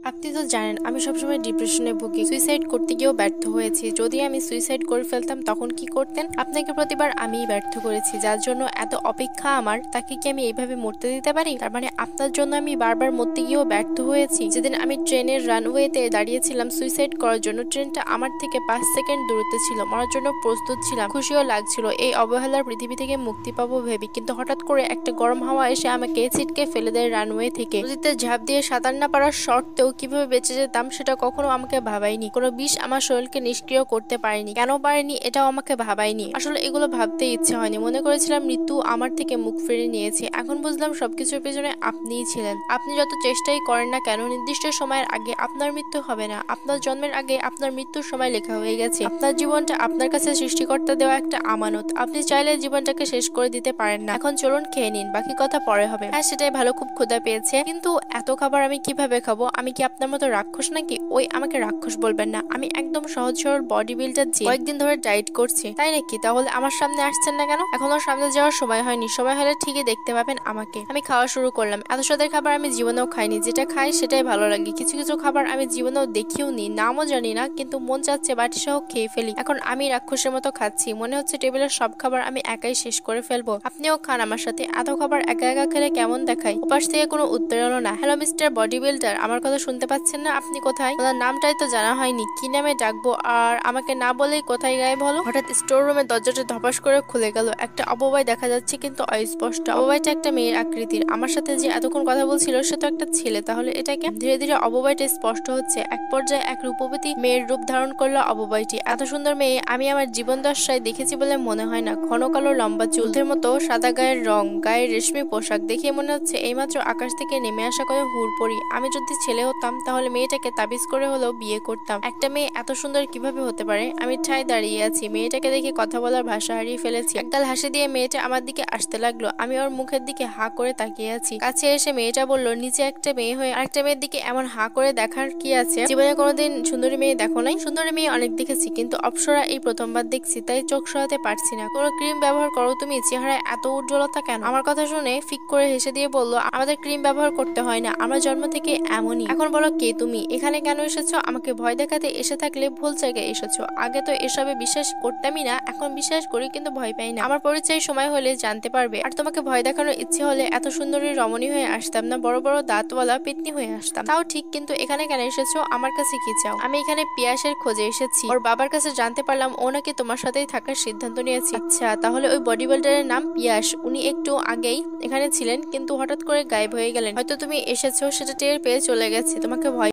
আপনি তো জানেন আমি সবসময় ডিপ্রেশনে ভুগি, সুইসাইড করতে গিয়েও ব্যর্থ হয়েছি। যদি আমি সুইসাইড করে ফেলতাম তখন কি করতেন? আপনাকে প্রতিবার আমিই ব্যর্থ করেছি, যার জন্য এত অপেক্ষা আমার। তাকে কি আমি এইভাবে মরতে দিতে পারি? তার মানে আপনার জন্য আমি বারবার মরতে গিয়েও ব্যর্থ হয়েছি। যেদিন আমি ট্রেনের রানওয়েতে দাঁড়িয়েছিলাম সুইসাইড করার জন্য, ট্রেনটা আমার থেকে 5 সেকেন্ড দূরত্বে ছিল, মরার জন্য প্রস্তুত ছিলাম, খুশিও লাগছিল এই অবহেলার পৃথিবী থেকে মুক্তি পাবো ভেবে। কিন্তু হঠাৎ করে একটা গরম হাওয়া এসে আমাকে ছিটকে ফেলে দেয় রানওয়ে থেকে। নদীতে ঝাঁপ দিয়ে সাঁতার না পারার শর্তেও কিভাবে বেঁচে যেতাম সেটা কখনো আমাকে ভাবাইনি। কোনো বিষ আমার শরীরকে নিষ্ক্রিয় করতে পারেনি। কেন পারেনি এটাও আমাকে ভাবাইনি। আসলে এগুলো ভাবতে ইচ্ছে হয়নি। মনে করেছিলাম মৃত্যু আমার থেকে মুখ ফিরে নিয়েছে। এখন বুঝলাম সবকিছুর পেছনে আপনিই ছিলেন। আপনি যত চেষ্টাই করেন না কেন, নির্দিষ্ট সময়ের আগে আপনার মৃত্যু হবে না। আপনার জন্মের আগে আপনার মৃত্যুর সময় লেখা হয়ে গেছে। আপনার জীবনটা আপনার কাছে সৃষ্টিকর্তা দেওয়া একটা আমানত। আপনি চাইলে জীবনটাকে শেষ করে দিতে পারেন না। এখন চলুন খেয়ে নিন, বাকি কথা পরে হবে। হ্যাঁ সেটাই ভালো, খুব ক্ষুধা পেয়েছে, কিন্তু এত খাবার আমি কিভাবে খাবো? আমি কি আপনার মতো রাক্ষস নাকি? ওই আমাকে রাক্ষস বলবেন না, আমি একদম সহজ সরল বডি বিল্ডার, যে কয়েকদিন ধরে ডায়েট করছি। তাই নাকি? তাহলে আমার সামনে আসছেন না কেন? এখনো সামনে যাওয়ার সময় হয়নি, সময় হলে ঠিকই দেখতে পাবেন আমাকে। আমি খাওয়া শুরু করলাম। এত স্বাদের খাবার আমি জীবনেও খাইনি। যেটা খাই সেটাই ভালো লাগে। কিছু কিছু খাবার আমি জীবনেও দেখিও নি, নামও জানি না, কিন্তু মন চাচ্ছে বাটি সহ খেয়ে ফেলি। এখন আমি রাক্ষসের মতো খাচ্ছি, মনে হচ্ছে টেবিলের সব খাবার আমি একাই শেষ করে ফেলবো। আপনিও খান আমার সাথে। এত খাবার একা একা খেলে কেমন দেখায়? ওপাশ থেকে কোনো উত্তর এলো না। হ্যালো মিস্টার বডি বিল্ডার, আমার কথা শুনতে পাচ্ছেন না? আপনি কোথায়? ওনার নামটাই তো জানা হয়নি, কি নামে ডাকবো? আর আমাকে না বলেই কোথায় গায়েব হলো? হঠাৎ স্টোর রুমের দরজাটা ধপাস করে খুলে গেল। একটা অপবায় দেখা যাচ্ছে, কিন্তু অস্পষ্ট। অপবায়টা একটা মেয়ের আকৃতির। আমার সাথে যে এতক্ষণ কথা বলছিল সে তো একটা ছেলে, তাহলে এটাকে? ধীরে ধীরে অপবায়টা স্পষ্ট হচ্ছে। এক পর্যায়ে এক রূপবতী মেয়ের রূপ ধারণ করলো অপবায়টি। এত সুন্দর মেয়ে আমি আমার জীবন দশায় দেখেছি বলে মনে হয় না। ঘন কালো লম্বা চুলের মতো সাদা গায়ের রং, গায়ের রেশমি পোশাক দেখে মনে হচ্ছে এইমাত্র আকাশ থেকে নেমে আসা কোনো হুড়পড়ি। আমি যদি ছেলে হতাম তাহলে মেয়েটাকে তাবিজ করে হলেও বিয়ে করতাম। একটা মেয়ে এত সুন্দর কিভাবে হতে পারে? আমি ঠায় দাঁড়িয়ে আছি, মেয়েটাকে দেখে কথা বলার ভাষা হারিয়ে ফেলেছি। একগাল হাসি দিয়ে মেয়েটা আমার দিকে আসতে লাগলো। আমি ওর মুখের দিকে হা করে তাকিয়ে আছি। কাছে এসে মেয়েটা বলল, নিচে একটা মেয়ে হয়ে আরেকটা মেয়ের দিকে এমন হা করে দেখার কি আছে? জীবনে কোনোদিন সুন্দরী মেয়ে দেখো নাই? সুন্দরী মেয়ে অনেক দেখেছি, কিন্তু অপ্সরা এই প্রথমবার দেখছি, তাই চোখ সরাতে পারছি না। কোনো ক্রিম ব্যবহার করো তুমি? চেহারায় এত উজ্জ্বলতা কেন? আমার কথা শুনে ফিক করে হেসে দিয়ে বলল, আমাদের ক্রিম ব্যবহার করতে হয় না, আমরা জন্ম থেকে এমনই। এখন বলো কে তুমি? এখানে কেন এসেছো? আমাকে ভয় দেখাতে এসে থাকলে ভুল জায়গায় এসেছো। আগে তো এসবে বিশ্বাস করতামই না, এখন বিশ্বাস করি, কিন্তু ভয় পাই না। আমার পরিচয় সময় হলে জানতে পারবে। আর তোমাকে ভয় দেখানোর ইচ্ছে হলে এত সুন্দরী রমণী হয়ে আসতাম না, বড় বড় দাঁতওয়ালা পেতনি হয়ে আসতাম। তাও ঠিক, কিন্তু এখানে কেন এসেছো? আমার কাছে কি চাও? আমি এখানে পিয়াসের খোঁজে এসেছি। ওর বাবার কাছে জানতে পারলাম ও নাকি তোমার সাথেই থাকার সিদ্ধান্ত নিয়েছে। আচ্ছা, তাহলে ওই বডি বিল্ডারের নাম পিয়াস, উনি একটু আগেই এখানে ছিলেন, কিন্তু হঠাৎ করে গায়েব হয়ে গেলেন। হয়তো তুমি এসেছো সেটা টের পেয়ে চলে গেছে। তোমাকে ভয়